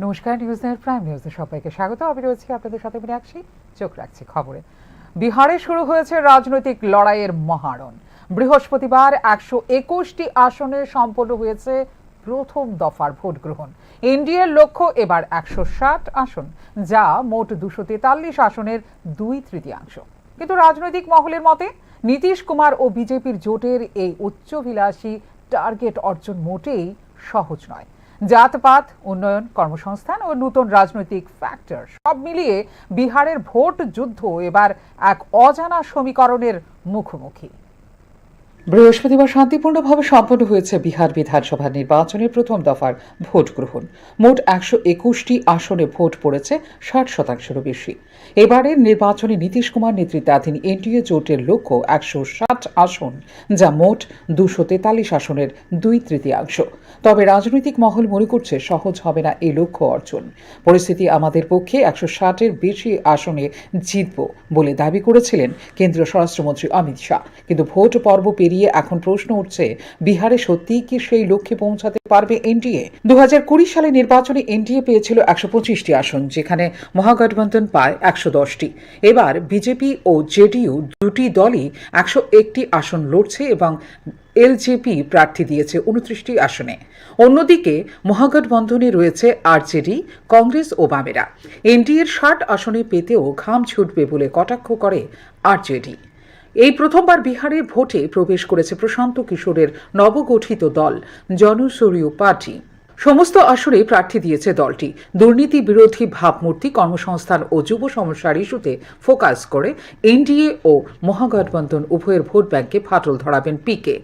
নমস্কার, নিউজের প্রাইম নিউজে সবাইকে স্বাগত। আমি রয়েছি আপনাদের সাথে মীনাক্ষী। চোখ রাখছি খবরে। বিহারে শুরু হয়েছে রাজনৈতিক লড়াইয়ের মহারণ। বৃহস্পতিবার 121টি আসনে সম্পন্ন হয়েছে প্রথম দফার ভোট গ্রহণ। এনডিএর লক্ষ্য এবার 160 আসন, যা মোট 243 আসনের 2/3। কিন্তু রাজনৈতিক মহলের মতে নীতিশ কুমার ও বিজেপির জোটের এই উচ্চাভিলাষী টার্গেট অর্জন মোটেই সহজ নয়। জাতপাত, উন্নয়ন, কর্মসংস্থান ও নতুন রাজনৈতিক ফ্যাক্টর সব মিলিয়ে বিহারের ভোট যুদ্ধ এবার এক অজানা সমীকরণের মুখোমুখি। বৃহস্পতিবার শান্তিপূর্ণভাবে সম্পন্ন হয়েছে বিহার বিধানসভা নির্বাচনের প্রথম দফার ভোট গ্রহণ। মোট 121টি আসনে ভোট পড়েছে 60%-রও বেশি। এবারের নির্বাচনে নীতিশ কুমার নেতৃত্বাধীন এনডিএ জোটের লক্ষ্য 160 আসন, যা মোট 243 আসনের 2/3। তবে রাজনৈতিক মহল মনে করছে সহজ হবে না এই লক্ষ্য অর্জন। পরিস্থিতি আমাদের পক্ষে 160-এর বেশি আসনে জিতব বলে দাবি করেছিলেন কেন্দ্রীয় স্বরাষ্ট্রমন্ত্রী অমিত শাহ। কিন্তু ভোট পর্ব পেরিয়ে এখন প্রশ্ন উঠছে, বিহারে সত্যিই কি সেই লক্ষ্যে পৌঁছাতে পারবে এনডিএ? 2020 সালে নির্বাচনে এনডিএ পেয়েছিল 125টি আসন, যেখানে মহাগঠবন্ধন পায় 110টি। এবার বিজেপি ও জেডিইউ দুটি দলই 101টি আসন লড়ছে এবং এলজেপি প্রার্থী দিয়েছে 29টি আসনে। অন্যদিকে মহাগঠবন্ধনে রয়েছে আরজেডি, কংগ্রেস ও বামেরা। এনডিএর 60 আসনে পেতেও ঘাম ছুটবে বলে কটাক্ষ করে আরজেডি। এই প্রথমবার বিহারের ভোটে প্রবেশ করেছে প্রশান্ত কিশোরের নবগঠিত দল জনসূর্য পার্টি। সমস্ত আসরে প্রার্থী দিয়েছে দলটি। দুর্নীতি বিরোধী ভাবমূর্তি, কর্মসংস্থান ও যুব সমস্যার ইস্যুতে ফোকাস করে এনডিএ ও মহাগঠবন্ধন উভয়ের ভোট ব্যাংকে ফাটল ধরাবেন পিকে।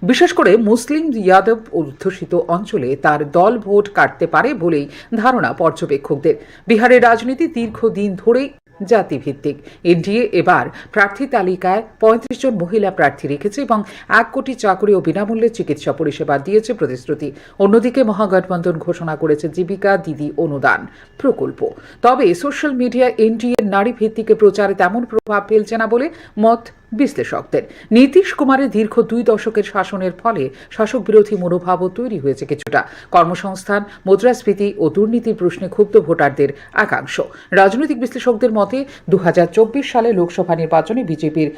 বিশেষ করে মুসলিম যাদব অধ্যুষিত অঞ্চলে তার দল ভোট কাটতে পারে বলেই ধারণা পর্যবেক্ষকদের। বিহারের রাজনীতি দীর্ঘদিন ধরেই জাতিভিত্তিক। এনডিএ এবার প্রার্থী তালিকায় 35 জন মহিলা প্রার্থী রেখেছে এবং 1 কোটি চাকরি ও বিনামূল্যে চিকিৎসা পরিষেবা দিয়েছে প্রতিশ্রুতি। অন্যদিকে মহাগঠবন্ধন ঘোষণা করেছে জীবিকা দিদি অনুদান প্রকল্প। তবে সোশ্যাল মিডিয়া এনডিএ নারী ভিত্তিক প্রচারে তেমন প্রভাব ফেলছে না বলে মত বিশ্লেষকদের। নীতিশ কুমারের দীর্ঘ 2 দশকের শাসনের ফলে শাসক বিরোধী মনোভাবও তৈরি হয়েছে কিছুটা। কর্মসংস্থান, মুদ্রাস্ফীতি ও দুর্নীতির প্রশ্নে ক্ষুব্ধ ভোটারদের একাংশ। রাজনৈতিক বিশ্লেষকদের মতে 2024 সালে লোকসভা নির্বাচনে বিজেপির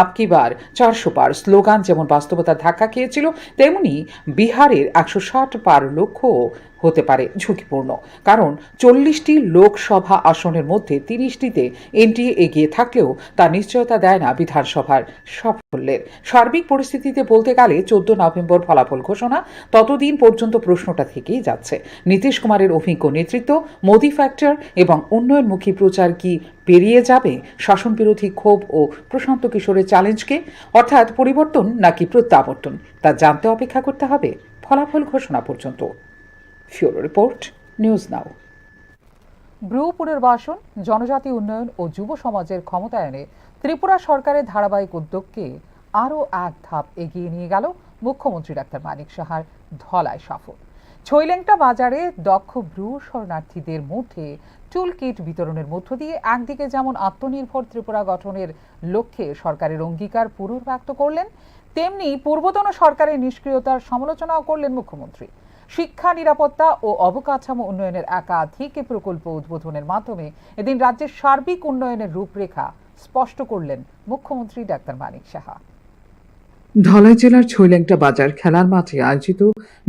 আপকি বার 400 পার স্লোগান যেমন বাস্তবতার ধাক্কা খেয়েছিল, তেমনি বিহারের 160 পার লক্ষ্যও হতে পারে ঝুঁকিপূর্ণ। কারণ 40টি লোকসভা আসনের মধ্যে 30টিতে এনডিএ এগিয়ে থাকলেও তা নিশ্চয়তা দেয় না বিধানসভার সাফল্যের। সার্বিক পরিস্থিতিতে বলতে গেলে 14 নভেম্বর ফলাফল ঘোষণা, ততদিন পর্যন্ত প্রশ্নটা থেকেই যাচ্ছে। নীতিশ কুমারের অভিজ্ঞ নেতৃত্ব, মোদি ফ্যাক্টর এবং উন্নয়নমুখী প্রচার কি পেরিয়ে যাবে শাসন বিরোধী ক্ষোভ ও প্রশান্ত কিশোরের চ্যালেঞ্জকে? অর্থাৎ পরিবর্তন নাকি প্রত্যাবর্তন, তা জানতে অপেক্ষা করতে হবে ফলাফল ঘোষণা পর্যন্ত। ফিউরো রিপোর্ট, নিউজ নাও। ব্রু পুনর্বাসন, জনজাতি উন্নয়ন ও যুব সমাজের ক্ষমতায়নে ত্রিপুরা সরকারের ধারাবাহিক উদ্যোগকে আরও এক ধাপ এগিয়ে নিয়ে গেল মুখ্যমন্ত্রী ডাক্তার মানিক সাহার ধলাই সফর। ছৈলেংটা বাজারে দক্ষ ব্রু শরণার্থীদের মধ্যে টুল কিট বিতরণের মধ্য দিয়ে একদিকে যেমন আত্মনির্ভর ত্রিপুরা গঠনের লক্ষ্যে সরকারের অঙ্গীকার পুনর্ব্যক্ত করলেন, তেমনি পূর্বতন সরকারের নিষ্ক্রিয়তার সমালোচনাও করলেন মুখ্যমন্ত্রী। শিক্ষা, নিরাপত্তা ও অবকাঠামো উন্নয়নের একাধিক প্রকল্প উদ্বোধনের মাধ্যমে এদিন রাজ্যের সার্বিক উন্নয়নের রূপরেখা স্পষ্ট করলেন মুখ্যমন্ত্রী ডাক্তার মানিক সাহা। ধলাই জেলার ছৈলেংটা বাজার খেলার মাঠে আয়োজিত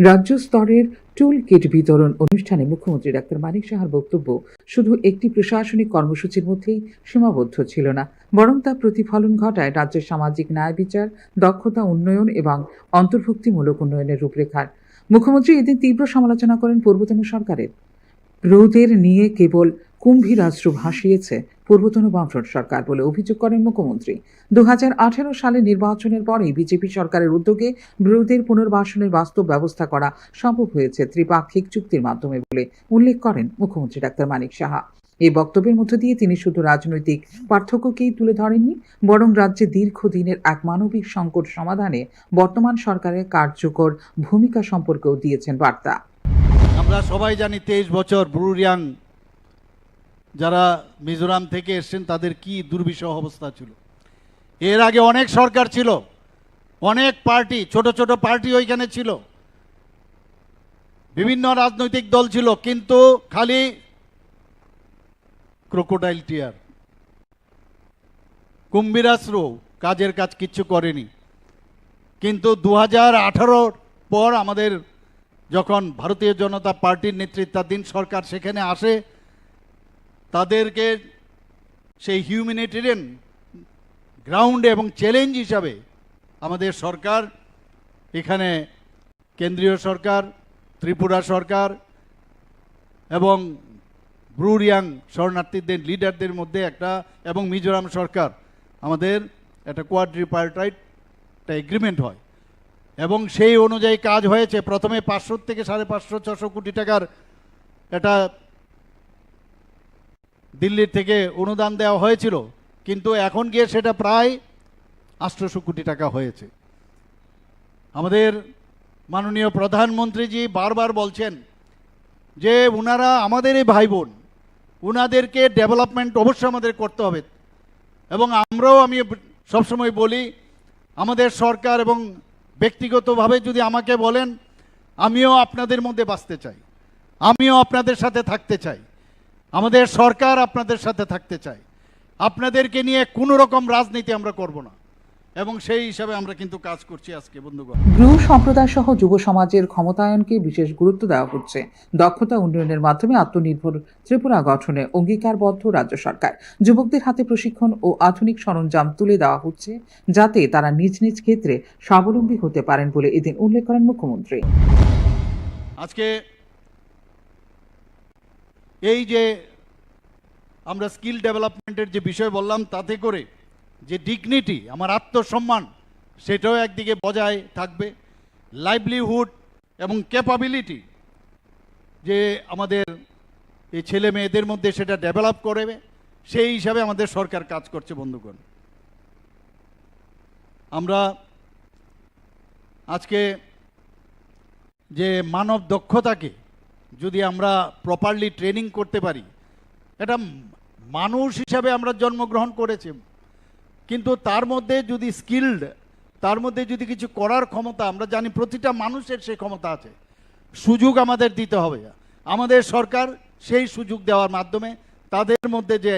রাজ্য স্তরের টুল কিট বিতরণ অনুষ্ঠানে মুখ্যমন্ত্রী ডাক্তার মানিক সাহার বক্তব্য শুধু একটি প্রশাসনিক কর্মসূচির মধ্যেই সীমাবদ্ধ ছিল না, বরং তা প্রতিফলন ঘটায় রাজ্যের সামাজিক ন্যায় বিচার, দক্ষতা উন্নয়ন এবং অন্তর্ভুক্তিমূলক উন্নয়নের রূপরেখার। মুখ্যমন্ত্রী এদিন তীব্র সমালোচনা করেন পূর্বতন সরকারের। ব্রুদের নিয়ে কেবল কুম্ভীরাশ্রু ভাসিয়েছে পূর্বতন বামফ্রন্ট সরকার বলে অভিযোগ করেন মুখ্যমন্ত্রী। 2018 সালে নির্বাচনের পরেই বিজেপি সরকারের উদ্যোগে ব্রুদের পুনর্বাসনের বাস্তব ব্যবস্থা করা সম্ভব হয়েছে ত্রিপাক্ষিক চুক্তির মাধ্যমে বলে উল্লেখ করেন মুখ্যমন্ত্রী ডাক্তার মানিক সাহা। এই বক্তব্যের মধ্য দিয়ে তিনি শুধু রাজনৈতিক পার্থক্যকেই তুলে ধরেননি, বরং রাজ্যে দীর্ঘদিনের এক মানবিক সংকট সমাধানে বর্তমান সরকারের কার্যকর ভূমিকা সম্পর্কেও দিয়েছেন বার্তা। আমরা সবাই জানি 23 বছর ব্রু রিয়াং যারা মিজোরাম থেকে এসেছেন তাদের কি দুর্বিষহ অবস্থা ছিল। এর আগে অনেক সরকার ছিল, অনেক পার্টি, ছোট ছোট পার্টি ওইখানে ছিল। বিভিন্ন রাজনৈতিক দল ছিল, কিন্তু খালি ক্রোকোডাইল টিয়ার, কুম্ভীরাশ্রু, কাজের কাজ কিচ্ছু করেনি। কিন্তু 2018 পর আমাদের যখন ভারতীয় জনতা পার্টির নেতৃত্বাধীন সরকার সেখানে আসে, তাদেরকে সেই হিউম্যানিটেরিয়ান গ্রাউন্ডে এবং চ্যালেঞ্জ হিসাবে আমাদের সরকার এখানে, কেন্দ্রীয় সরকার, ত্রিপুরা সরকার এবং ব্রুরিয়াং শরণার্থীদের লিডারদের মধ্যে একটা, এবং মিজোরাম সরকার, আমাদের একটা কোয়াড্রিপার্টাইট একটা এগ্রিমেন্ট হয় এবং সেই অনুযায়ী কাজ হয়েছে। প্রথমে 500 থেকে 550, 600 কোটি টাকার এটা দিল্লির থেকে অনুদান দেওয়া হয়েছিল, কিন্তু এখন গিয়ে সেটা প্রায় 800 কোটি টাকা হয়েছে। আমাদের মাননীয় প্রধানমন্ত্রীজি বারবার বলছেন যে ওনারা আমাদের এই ভাই বোন, ওনাদেরকে ডেভেলপমেন্ট অবশ্যই আমাদের করতে হবে। এবং আমরাও, আমি সবসময় বলি, আমাদের সরকার এবং ব্যক্তিগতভাবে যদি আমাকে বলেন, আমিও আপনাদের মধ্যে বাঁচতে চাই, আমিও আপনাদের সাথে থাকতে চাই, আমাদের সরকার আপনাদের সাথে থাকতে চাই। আপনাদেরকে নিয়ে কোনো রকম রাজনীতি আমরা করব না, এবং সেই হিসাবে আমরা কিন্তু কাজ করছি আজকে বন্ধুগণ। ব্রু সম্প্রদায় সহ যুব সমাজের ক্ষমতায়নকে বিশেষ গুরুত্ব দেওয়া হচ্ছে। দক্ষতা উন্নয়নের মাধ্যমে আত্মনির্ভর ত্রিপুরা গঠনে অঙ্গীকারবদ্ধ রাজ্য সরকার। যুবকদের হাতে প্রশিক্ষণ ও আধুনিক সরঞ্জাম তুলে দেওয়া হচ্ছে, যাতে তারা নিজ নিজ ক্ষেত্রে স্বাবলম্বী হতে পারেন বলে এদিন উল্লেখ করেন মুখ্যমন্ত্রী। আজকে এই যে আমরা স্কিল ডেভেলপমেন্টের যে বিষয় বললাম, তাতে করে যে ডিগনিটি, আমার আত্মসম্মান, সেটাও একদিকে বজায় থাকবে। লাইভলিহুড এবং ক্যাপাবিলিটি যে আমাদের এই ছেলে মেয়েদের মধ্যে, সেটা ডেভেলপ করবে, সেই হিসাবে আমাদের সরকার কাজ করছে বন্ধুগণ। আমরা আজকে যে মানব দক্ষতাকে যদি আমরা প্রপারলি ট্রেনিং করতে পারি, এটা মানুষ হিসাবে আমরা জন্মগ্রহণ করেছি, কিন্তু তার মধ্যে যদি স্কিলড, তার মধ্যে যদি কিছু করার ক্ষমতা, আমরা জানি প্রতিটা মানুষের সেই ক্ষমতা আছে, সুযোগ আমাদের দিতে হবে। আমাদের সরকার সেই সুযোগ দেওয়ার মাধ্যমে তাদের মধ্যে যে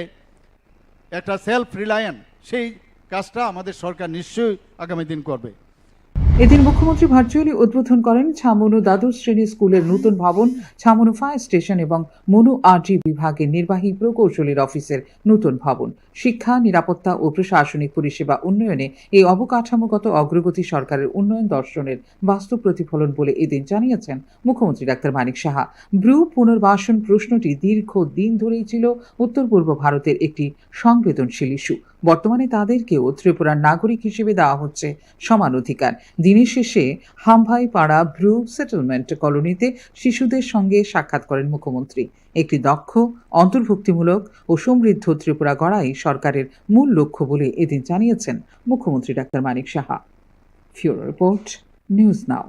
একটা সেলফ রিলায়েন্স, সেই কাজটা আমাদের সরকার নিশ্চয়ই আগামী দিন করবে। এদিন মুখ্যমন্ত্রী ভার্চুয়ালি উদ্বোধন করেন ছামনু দ্বাদশ শ্রেণী স্কুলের নতুন ভবন, ছামনু ফায়ার স্টেশন এবং মনু আরজি বিভাগের নির্বাহী প্রকৌশলীর অফিসের নতুন ভবন। শিক্ষা, নিরাপত্তা ও প্রশাসনিক পরিষেবা উন্নয়নে এই অবকাঠামোগত অগ্রগতি সরকারের উন্নয়ন দর্শনের বাস্তব প্রতিফলন বলে এদিন জানিয়েছেন মুখ্যমন্ত্রী ডাক্তার মানিক সাহা। ব্রু পুনর্বাসন প্রশ্নটি দীর্ঘ দিন ধরেই ছিল উত্তর পূর্ব ভারতের একটি সংবেদনশীল ইস্যু। বর্তমানে তাদেরকেও ত্রিপুরার নাগরিক হিসেবে দেওয়া হচ্ছে সমান অধিকার। দিনের শেষে হামভাই পাড়া ব্রু সেটেলমেন্ট কলোনিতে শিশুদের সঙ্গে সাক্ষাৎ করেন মুখ্যমন্ত্রী। একটি দক্ষ, অন্তর্ভুক্তিমূলক ও সমৃদ্ধ ত্রিপুরা গড়াই সরকারের মূল লক্ষ্য বলে এদিন জানিয়েছেন মুখ্যমন্ত্রী doctor Manik Saha. Bureau report, news now.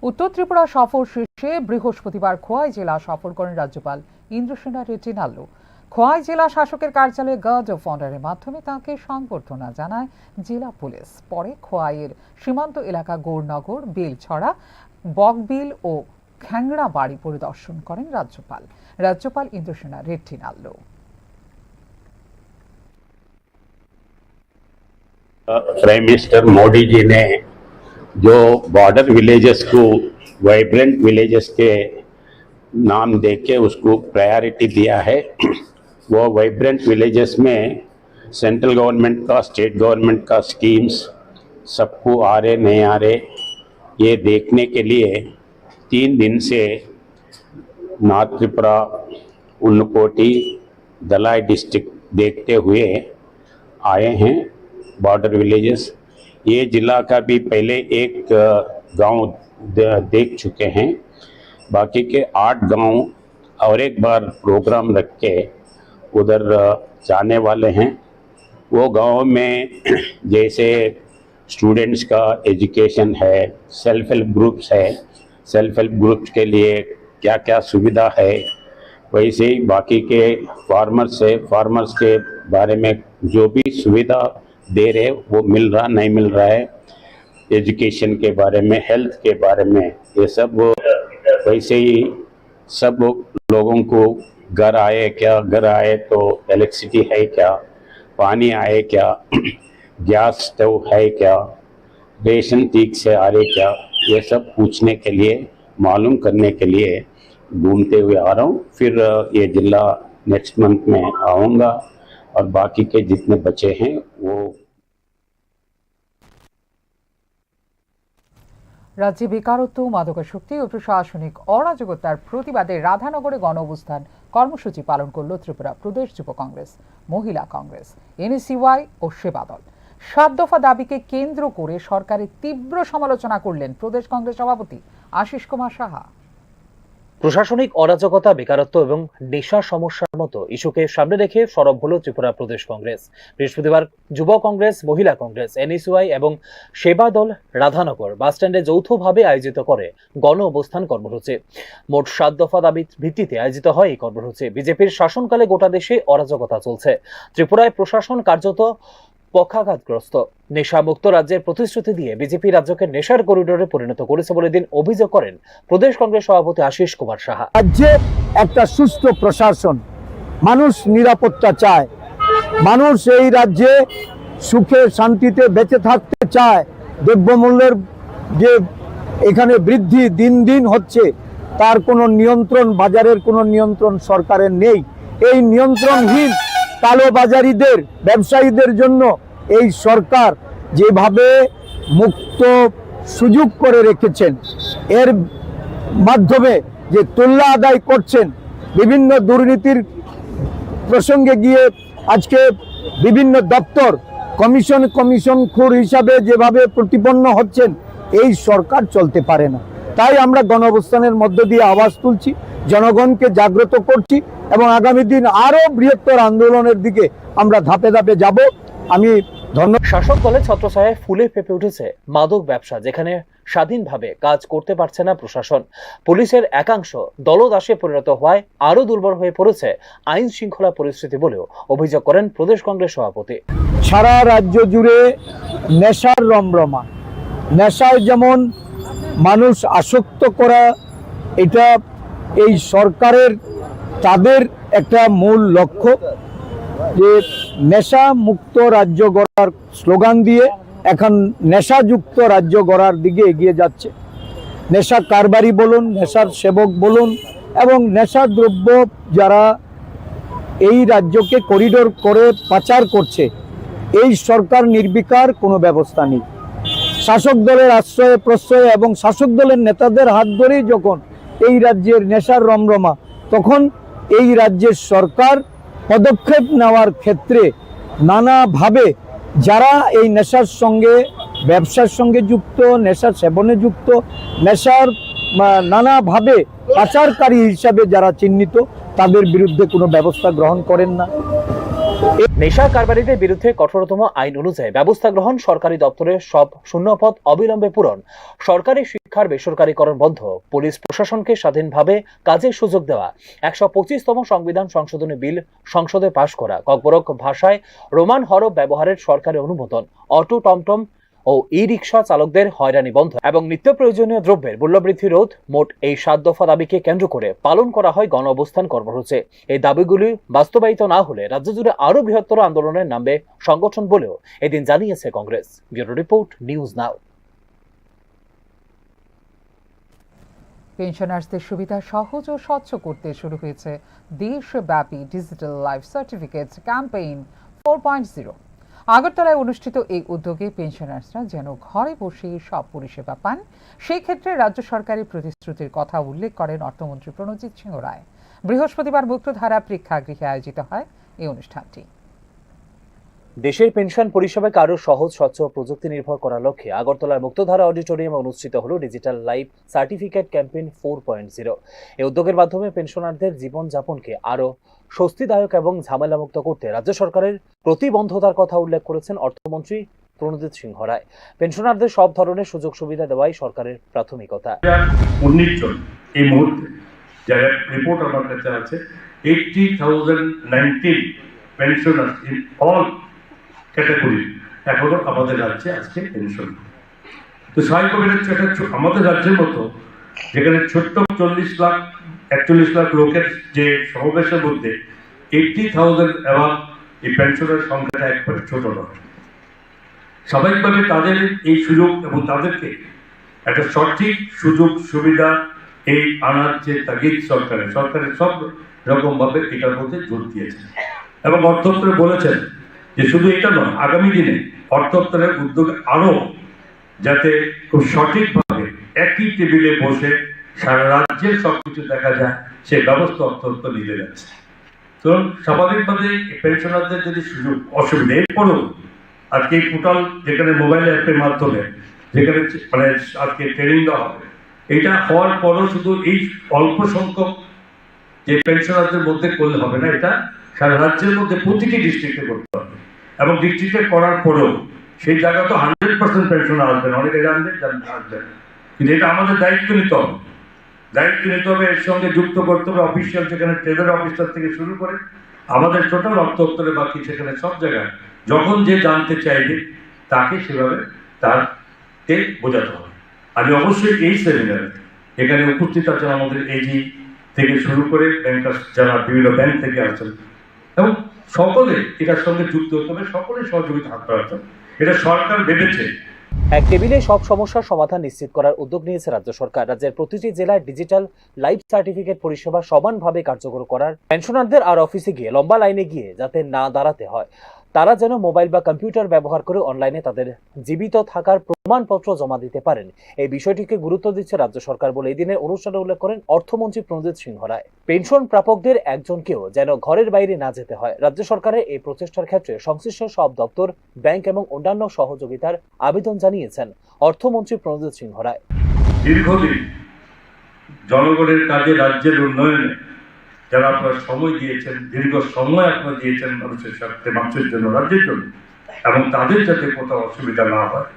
উত্তর ত্রিপুরা সফর শেষে বৃহস্পতিবার খোয়াই জেলা সফর করেন রাজ্যপাল ইন্দ্রসেনা রেড্ডি নাল্লু। খোয়াই জেলা শাসকের কার্যালয়ে গার্ড অফ অনারের মাধ্যমে তাঁকে সংবর্ধনা জানায় জেলা পুলিশ। পরে খোয়াইয়ের সীমান্ত এলাকা গৌরনগর, বেলছড়া, বকবিল ও খ্যাংড়া বাড়ি পরিদর্শন করেন রাজ্যপাল ইন্দ্রসেনা রেড্ডি নাল্লু। प्राइम मिनिस्टर मोदी जी ने जो बॉर्डर विलेजेस को वाइब्रेंट विलेजेस के नाम देके उसको प्रायोरिटी दिया है। वो वाइब्रेंट विलेजेस में सेंट्रल गवर्नमेंट का, स्टेट गवर्नमेंट का स्कीम्स सबको आ रहे नहीं आ रहे, ये देखने के लिए 3 दिन से नॉर्थ त्रिपुरा, उन्नकोटी, दलाई डिस्ट्रिक्ट देखते हुए आए हैं बॉर्डर विलेजेस। ये जिला का भी पहले एक गांव देख चुके हैं, बाकी के 8 गांव और एक बार प्रोग्राम रख के उधर जाने वाले हैं। वो गांव में जैसे स्टूडेंट्स का एजुकेशन है, सेल्फ हेल्प ग्रुप्स है, सेल्फ हेल्प ग्रुप्स के लिए क्या क्या सुविधा है, वैसे ही बाकी के फार्मर्स के बारे में जो भी सुविधा दे रहे वो मिल रहा नहीं मिल रहा है। एजुकेशन के बारे में, हेल्थ के बारे में, ये सब वैसे ही सब लोगों को घर आए क्या, घर आए तो इलेक्ट्रिसिटी है क्या, पानी आए क्या, गैस स्टोव है क्या, रेशन ठीक से आ रहे क्या, ये सब पूछने के लिए, मालूम करने के लिए घूमते हुए आ रहा हूँ। फिर ये जिला नेक्स्ट मंथ में आऊँगा और बाकी के जितने बचे हैं वो। রাজ্যে বেকারত্ব, মাদকাসক্তি ও প্রশাসনিক অরাজকতার প্রতিবাদে রাধানগরে গণ অবস্থান কর্মসূচি পালন করল ত্রিপুরা প্রদেশ যুব কংগ্রেস, মহিলা কংগ্রেস, এনএসইউআই ও সেবা দল। ৭ দফা দাবিকে কেন্দ্র করে সরকারের তীব্র সমালোচনা করলেন প্রদেশ কংগ্রেস সভাপতি আশিস কুমার সাহা। প্রশাসনিক অরাজকতা, বেকারত্ব এবং নেশা সমস্যার মতো ইস্যুকে সামনে রেখে সরব হল ত্রিপুরা প্রদেশ কংগ্রেস। বৃহস্পতিবার যুব কংগ্রেস, মহিলা কংগ্রেস, এনএসইউআই এবং সেবা দল রাধানগর বাসস্ট্যান্ডে যৌথভাবে আয়োজিত করে গণ অবস্থান কর্মসূচি। মোট ৭ দফা দাবির ভিত্তিতে আয়োজিত হয় এই কর্মসূচি। বিজেপির শাসনকালে গোটা দেশে অরাজকতা চলছে। ত্রিপুরায় প্রশাসন কার্যত পক্ষাঘাতগ্রস্ত। নেশামুক্ত রাজ্যের প্রতিশ্রুতি দিয়ে বিজেপি রাজ্যকে নেশার করিডোরে পরিণত করেছে বলে দিন অভিযোগ করেন প্রদেশ কংগ্রেস সভাপতি আশিস কুমার সাহা। রাজ্যে একটা সুষ্ঠু প্রশাসন, মানুষ নিরাপত্তা চায়, মানুষ এই রাজ্যে সুখে শান্তিতে বেঁচে থাকতে চায়। দ্রব্যমূল্যের যে এখানে বৃদ্ধি দিন দিন হচ্ছে, তার কোনো নিয়ন্ত্রণ, বাজারের কোনো নিয়ন্ত্রণ সরকারের নেই। এই নিয়ন্ত্রণহীন কালোবাজারিদের, ব্যবসায়ীদের জন্য এই সরকার যেভাবে মুক্ত সুযোগ করে রেখেছেন, এর মাধ্যমে যে তুল্যা আদায় করছেন, বিভিন্ন দুর্নীতির প্রসঙ্গে গিয়ে আজকে বিভিন্ন দপ্তর কমিশনখোর হিসাবে যেভাবে প্রতিপন্ন হচ্ছেন, এই সরকার চলতে পারে না। তাই আমরা গণ অবস্থানের মধ্য দিয়ে আওয়াজ তুলছি, জনগণকে জাগ্রত করছি এবং আগামী দিন আরো বৃহত্তর আন্দোলনের দিকে আমরা ধাপে ধাপে যাব। আমি শাসক দলের ছত্রছায়ায় ফুলে ফেপে উঠেছে মাদক ব্যবসা, যেখানে স্বাধীনভাবে কাজ করতে পারছে না প্রশাসন। পুলিশের একাংশ দলদাসে পরিণত হওয়ায় আরো দুর্বল হয়ে পড়েছে আইন শৃঙ্খলা পরিস্থিতি বলেও অভিযোগ করেন প্রদেশ কংগ্রেস সভাপতি। সারা রাজ্য জুড়ে নেশার রমরমা, নেশায় যেমন মানুষ আসক্ত করা, এটা এই সরকারের তাদের একটা মূল লক্ষ্য, যে নেশা মুক্ত রাজ্য গড়ার স্লোগান দিয়ে এখন নেশাযুক্ত রাজ্য গড়ার দিকে এগিয়ে যাচ্ছে। নেশা কারবারি বলুন, নেশার সেবক বলুন, এবং নেশাদ্রব্য যারা এই রাজ্যকে করিডোর করে পাচার করছে, এই সরকার নির্বিকার কোনো ব্যবস্থা নেই। শাসক দলের আশ্রয়ে প্রশ্রয়ে এবং শাসক দলের নেতাদের হাত ধরেই যখন এই রাজ্যের নেশার রমরমা, তখন এই রাজ্যের সরকার পদক্ষেপ নেওয়ার ক্ষেত্রে নানাভাবে যারা এই নেশার সঙ্গে, ব্যবসার সঙ্গে যুক্ত, নেশার সেবনে যুক্ত, নেশার নানাভাবে পাচারকারী হিসাবে যারা চিহ্নিত, তাদের বিরুদ্ধে কোনো ব্যবস্থা গ্রহণ করেন না। নেশা কারবারিদের বিরুদ্ধে কঠোরতম আইন অনুযায়ী ব্যবস্থা গ্রহণ, সরকারি দপ্তরের সব শূন্যপদ অবিলম্বে পূরণ, সরকারি শিক্ষার বেসরকারীকরণ বন্ধ, পুলিশ প্রশাসনকে স্বাধীনভাবে কাজের সুযোগ দেওয়া, ১২৫তম সংবিধান সংশোধনী বিল সংসদে পাশ করা, ককবরক ভাষায় রোমান হরফ ব্যবহারের সরকারি অনুমোদন, অটো, টমটম ও ই রিক্সা চালকদের হয়রানি বন্ধ এবং নিত্য প্রয়োজনীয় দ্রব্যের মূল্যবৃদ্ধি রোধ, মোট এই ৭ দফা দাবিকে কেন্দ্র করে পালন করা হয় গণ অবস্থান কর্মসূচি। এই দাবিগুলি বাস্তবায়িত না হলে রাজ্য জুড়ে আরো বৃহত্তর আন্দোলনের নামবে সংগঠন বলেও এদিন জানিয়েছে Congress. Bureau report, news now. পেনশনার্সদের সুবিধা সহজ ও স্বচ্ছ করতে শুরু হয়েছে দেশব্যাপী ডিজিটাল লাইফ সার্টিফিকেট ক্যাম্পেইন 4.0। আগরতলায় অনুষ্ঠিত এই উদ্যোগে পেনশনার্সরা যেন ঘরে বসে সব পরিষেবা পান, সেই ক্ষেত্রে রাজ্য সরকারের প্রতিশ্রুতির কথা উল্লেখ করেন অর্থমন্ত্রী প্রণজিৎ সিংহ রায়। বৃহস্পতিবার মুক্তধারা প্রেক্ষাগৃহে আয়োজিত হয় এই অনুষ্ঠানটি। দেশের পেনশন পরিষেবাকে আরো সহজ, স্বচ্ছ ও প্রযুক্তি নির্ভর করার লক্ষ্যে আগরতলার মুক্তধারা অডিটোরিয়ামে অনুষ্ঠিত হলো ডিজিটাল লাইফ সার্টিফিকেট ক্যাম্পেইন 4.0। এই উদ্যোগের মাধ্যমে পেনশনারদের জীবনযাপনকে আরো স্বস্তিদায়ক এবং ঝামেলামুক্ত করতে রাজ্য সরকারের প্রতিবদ্ধতার কথা উল্লেখ করেছেন অর্থমন্ত্রী প্রণজিৎ সিংহ রায়। পেনশনারদের সব ধরনের সুযোগ সুবিধা দেওয়াই সরকারের প্রাথমিকতা। 19 জন এই মুহূর্তে যারা রিপোর্ট আমার কাছে আছে, 80,019 পেনশনার্স ইন অল ক্যাটাগরি এখনো আমাদের রাজ্যে আজকে পেনশন। তো স্বাভাবিকভাবে এটা আমাদের রাজ্যের মতো যেখানে ছোট্ট 41 লাখ লোকের যে সমাবেশের মধ্যে 80,000 এবং এই পেনশনের সংখ্যাটা একবারে ছোট নয়। স্বাভাবিকভাবে তাদের এই সুযোগ এবং তাদেরকে একটা সঠিক সুযোগ সুবিধা এই আনার যে তাগিদ সরকারের সব রকম ভাবে এটার মধ্যে জোর দিয়েছেন এবং অর্থ দপ্তরে বলেছেন যে শুধু এটা নয়, আগামী দিনে অর্থ দপ্তরের উদ্যোগে আরো যাতে খুব সঠিকভাবে একই টেবিলে বসে সারা রাজ্যের সবকিছু দেখা যায় সেই ব্যবস্থা অর্থ দপ্তর নিতে যাচ্ছে। তো স্বাভাবিকভাবে পেনশনারদের যদি সুযোগ অসুবিধা এরপরেও আজকে এই পোর্টাল যেখানে মোবাইল অ্যাপের মাধ্যমে যেখানে মানে আজকে ট্রেনিং দেওয়া হবে, এটা হওয়ার পরও শুধু এই অল্প সংখ্যক যে পেনশনারদের মধ্যে করলে হবে না, এটা সারা রাজ্যের মধ্যে প্রতিটি ডিস্ট্রিক্টে করতে হবে এবং ডিস্ট্রিক্টে করার পরেও সেই জায়গা তো 100% পেনশনার আসবে না, অনেকে আসবে, কিন্তু এটা আমাদের দায়িত্ব নিতে হবে। এর সঙ্গে যুক্ত করতে হবে অফিসিয়াল, যেখানে ট্রেজারি অফিসার থেকে শুরু করে আমাদের টোটাল অর্থ দপ্তরে বাকি সেখানে সব জায়গায় যখন যে জানতে চাইবে তাকে সেভাবে তারকে বোঝাতে হবে। আমি অবশ্যই এই সেমিনারে এখানে উপস্থিত আছেন আমাদের এজি থেকে শুরু করে ব্যাংকার্স যারা বিভিন্ন ব্যাংক থেকে আসছেন এবং সকলে এটার সঙ্গে যুক্ত হতে হবে, সকলে সহযোগিতা হাত বাড়াতে হবে। এটা সরকার ভেবেছে। এক টেবিলে সব সমস্যার সমাধান নিশ্চিত করার উদ্যোগ নিয়েছে রাজ্য সরকার। রাজ্যের প্রতিটি জেলায় ডিজিটাল লাইফ সার্টিফিকেট পরিষেবা সমানভাবে কার্যকর করার, পেনশনারদের আর অফিসে গিয়ে লম্বা লাইনে গিয়ে যাতে না দাঁড়াতে হয়, তারা যেন মোবাইল বা কম্পিউটার ব্যবহার করে অনলাইনে তাদের জীবিত থাকার প্রমাণপত্র জমা দিতে পারেন, এই বিষয়টিকে গুরুত্ব দিচ্ছে রাজ্য সরকার বলে এই দিনের অনুষ্ঠানে উল্লেখ করেন অর্থমন্ত্রী প্রণজিৎ সিংহ রায়। পেনশন প্রাপকদের একজনকেও যেন ঘরের বাইরে না যেতে হয়, রাজ্য সরকারের এই প্রচেষ্টার ক্ষেত্রে সংশ্লিষ্ট সব দপ্তর, ব্যাংক এবং অন্যান্য সহযোগিতার আবেদন জানিয়েছেন অর্থমন্ত্রী প্রণজিৎ সিংহ রায়। দীর্ঘদিন জনগণের কাজে, রাজ্যের উন্নয়নে যারা আপনারা সময় দিয়েছেন, দীর্ঘ সময় আপনারা দিয়েছেন মানুষের স্বার্থে, মানুষের জন্য, রাজ্যের জন্য, এবং তাদের যাতে কোথাও অসুবিধা না হয়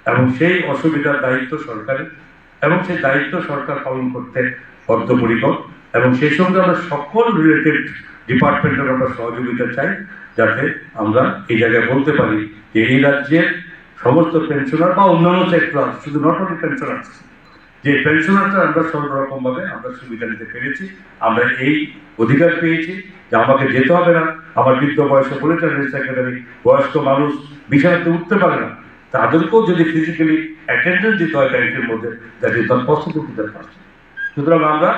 এবং সেই অসুবিধার দায়িত্ব সরকারের এবং সেই দায়িত্ব সরকার পালন করতে বদ্ধপরিকর এবং সেই সঙ্গে আমরা সকল রিলেটেড ডিপার্টমেন্টের আমরা সহযোগিতা চাই, যাতে আমরা এই জায়গায় বলতে পারি যে এই রাজ্যের সমস্ত পেনশনার বা অন্যান্য সেক্টর, শুধু নট অনলি পেনশনার, যে পেনশনারটা আমরা সর্বরকমভাবে আমরা সুবিধা নিতে পেরেছি, আমরা এই অধিকার পেয়েছি যে আমাকে যেতে হবে না। আমার বৃদ্ধ বয়সে বলেছেন সেক্রেটারি, বয়স্ক মানুষ বিছানাতে উঠতে পারে না, তাদেরকেও যদি ফিজিক্যালি অ্যাটেন্ডেন্স দিতে হয় ব্যাংকের মধ্যে, that is not possible to that person. সুতরাং আমরা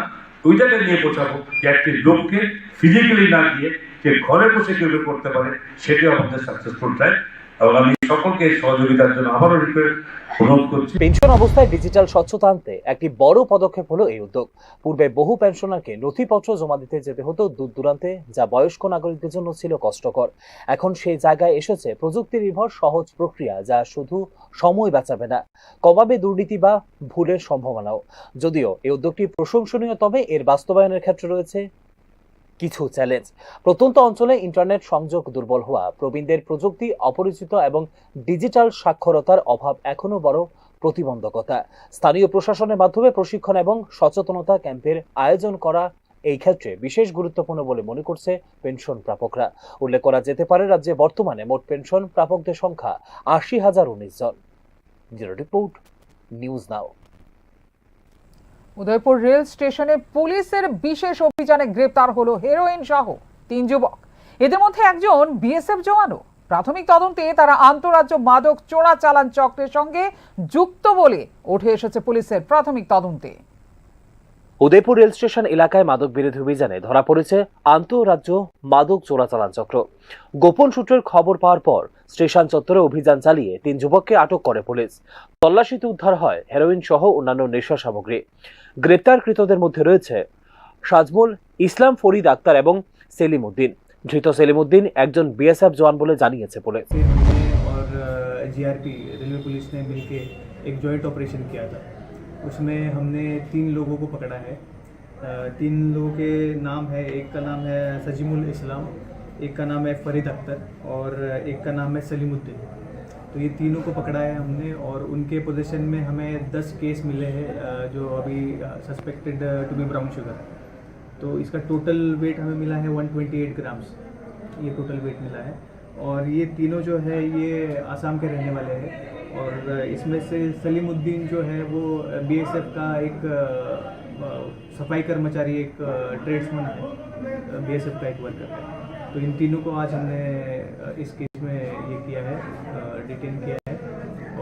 ওই জায়গায় নিয়ে পৌঁছাবো যে একটি লোককে ফিজিক্যালি না গিয়ে যে ঘরে বসে কেউ করতে পারে, সেটি আমাদের সাকসেসফুল ট্রাই। এবং আমি সকলকে সহযোগিতার জন্য আবারও অনুরোধ করছি। পেনশন অবস্থায় ডিজিটাল স্বচ্ছতা আনতে একটি বড় পদক্ষেপ হলো এই উদ্যোগ। পূর্বে বহু পেনশনারকে নথিপত্র জমা দিতে যেতে হতো দূর দূরান্তে, যা বয়স্ক নাগরিকদের জন্য ছিল কষ্টকর। এখন সেই জায়গায় এসেছে প্রযুক্তি নির্ভর সহজ প্রক্রিয়া, যা শুধু সময় বাঁচাবে না, কমাবে দুর্নীতি বা ভুলের সম্ভাবনাও। যদিও এই উদ্যোগটি প্রশংসনীয়, তবে এর বাস্তবায়নের ক্ষেত্রে রয়েছে কিছু চ্যালেঞ্জ। প্রত্যন্ত অঞ্চলে ইন্টারনেট সংযোগ দুর্বল হওয়া, প্রবীণদের প্রযুক্তি অপরিচিত এবং ডিজিটাল সাক্ষরতার অভাব এখনো বড় প্রতিবন্ধকতা। স্থানীয় প্রশাসনের মাধ্যমে প্রশিক্ষণ এবং সচেতনতা ক্যাম্পের আয়োজন করা এই ক্ষেত্রে বিশেষ গুরুত্বপূর্ণ বলে মনে করছে পেনশন প্রাপকরা। উল্লেখ করা যেতে পারে, রাজ্যে বর্তমানে মোট পেনশন প্রাপকদের সংখ্যা 80,019 জন। Bureau report, news now. Udaipur rail স্টেশনে পুলিশের বিশেষ অভিযানে গ্রেপ্তার হলো হেরোইন সহ 3 যুবক। এদের মধ্যে একজন বিএসএফ জওয়ানও। প্রাথমিক তদন্তে তারা আন্তঃরাজ্য মাদক চোরাচালান চক্রের সঙ্গে যুক্ত বলে উঠে এসেছে পুলিশের প্রাথমিক তদন্তে। উদয়পুর রেল স্টেশন এলাকায় মাদক বিরোধী অভিযানে ধরা পড়েছে আন্তঃরাজ্য মাদক চোরাচালান চক্র। গোপন সূত্রের খবর পাওয়ার পর স্টেশন চত্বরে অভিযান চালিয়ে 3 যুবককে আটক করে পুলিশ। তল্লাশিতে উদ্ধার হয় হেরোইন সহ অন্যান্য নেশা সামগ্রী। গ্রেপ্তারকৃতদের মধ্যে রয়েছে সাজমুল ইসলাম, ফরিদ আক্তার এবং সেলিম উদ্দিন। ধৃত সেলিম উদ্দিন একজন বিএসএফ জওয়ান বলে জানিয়েছে পুলিশ। और जीआरपी रेलवे पुलिस ने मिलके एक जॉइंट ऑपरेशन किया था। उसमें हमने 3 लोगों को पकड़ा है। 3 लोगों के नाम है, एक का नाम है सजीमुल इस्लाम, एक का नाम है फरीद अख्तर और एक का नाम है सलीमुद्दीन। तो ये तीनों को पकड़ा है हमने और उनके पोजीशन में हमें 10 केस मिले हैं जो अभी suspected to be brown sugar. तो इसका टोटल वेट हमें मिला है 128 ग्राम्स, ये टोटल वेट मिला है। और ये तीनों जो है ये आसाम के रहने वाले हैं और इसमें से सलीमुद्दीन जो है वो बीएसएफ का एक सफाई कर्मचारी, एक ट्रेड्समैन है, बीएसएफ का एक वर्कर है। तो इन तीनों को आज हमने इस केस में ये किया है, डिटेन किया है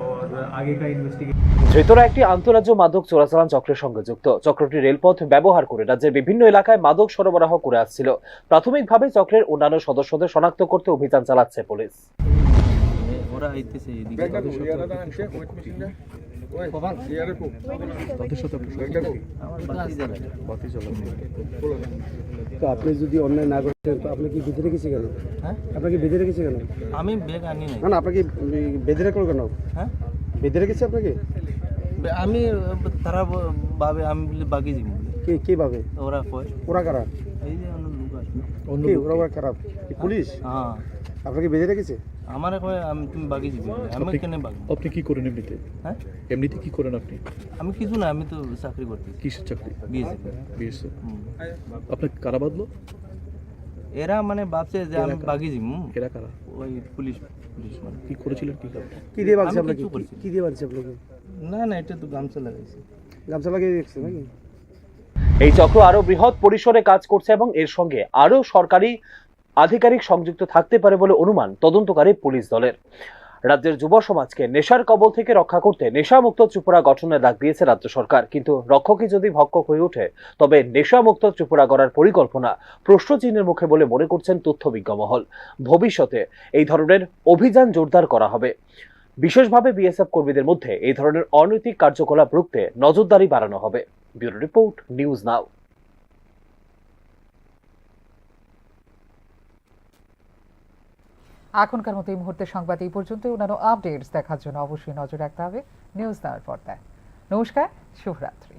और आगे का इन्वेस्टिगेशन। ধৃতরা একটি আন্তঃরাজ্য মাদক চোরাচালান চক্রের সঙ্গে যুক্ত। চক্রটি রেলপথ ব্যবহার করে রাজ্যের বিভিন্ন এলাকায় মাদক সরবরাহ করে আসছিল। প্রাথমিকভাবে চক্রের অন্যান্য সদস্যদের শনাক্ত করতে অভিযান চালাচ্ছে পুলিশ। তো আপনি যদি অন্যায় না করতেন তো আপনি কি বেঁধে রেখেছে কেন? হ্যাঁ, আপনাকে বেঁধে রেখেছে কেন? আমি ব্যাগ আনি নাই। না না, আপনাকে বেঁধে রাখলো কেন? হ্যাঁ, বেঁধে রেখেছে আপনাকে? আমি তারা ভাবে আমি বলি বাকি যাবো বলে। কে ভাবে? ওরা কয়। ওরা কারা? এই যে অন্য লোক আছে। কে ওরা খারাপ? পুলিশ? হ্যাঁ, আপনাকে বেঁধে রেখেছে? আমারে কয় আমি তুমি বাকি যাবো বলে। আমি কেন বাকি? আপনি কি করেন এমনিতে? হ্যাঁ, এমনিতে কি করেন আপনি? আমি কিছু না, আমি তো চাকরি করতেছি। কিসের চাকরি? বিএসএফ। বিএসএফ। আপনাকে কারা বাঁধলো? এরা মানে ভাবছে যে আমি বাকি যাবো। এরা কারা? ওই পুলিশ মানে। কি করেছিলেন কি কারণে? কি দিয়ে বাঁধছে আমি আপনাকে? কিছু করিনি। কি দিয়ে বাঁধছে আপনাকে? না না, এটা তো গামছা লাগাইছে। গামছা লাগিয়ে রেখেছে নাকি? এই চক্র আরো বৃহৎ পরিসরে কাজ করছে এবং এর সঙ্গে আরো সরকারি আধিকারিক সংযুক্ত থাকতে পারে বলে অনুমান তদন্তকারী পুলিশ দলের। রাজ্যের যুব সমাজকে নেশার কবল থেকে রক্ষা করতে নেশামুক্ত ত্রিপুরা গঠনের ডাক দিয়েছে রাজ্য সরকার। কিন্তু রক্ষকই যদি ভক্ষক হয়ে ওঠে তবে নেশামুক্ত ত্রিপুরা গড়ার পরিকল্পনা প্রশ্নচিহ্নের মুখে বলে মনে করছেন তথ্যবিজ্ঞ মহল। ভবিষ্যতে এই ধরনের অভিযান জোরদার করা হবে। বিশেষভাবে বিএসএফ কর্মীদের মধ্যে এই ধরনের অনৈতিক কার্যকলাপ রুখতে নজরদারি বাড়ানো হবে। ব্যুরো রিপোর্ট, নিউজ নাও। এখনকার মতো এই মুহূর্তে সংবাদ এই পর্যন্ত। অন্যান্য আপডেটস দেখার জন্য অবশ্যই নজর রাখতে হবে নিউজ নাওয়ের পর্দায়। নমস্কার, শুভরাত্রি।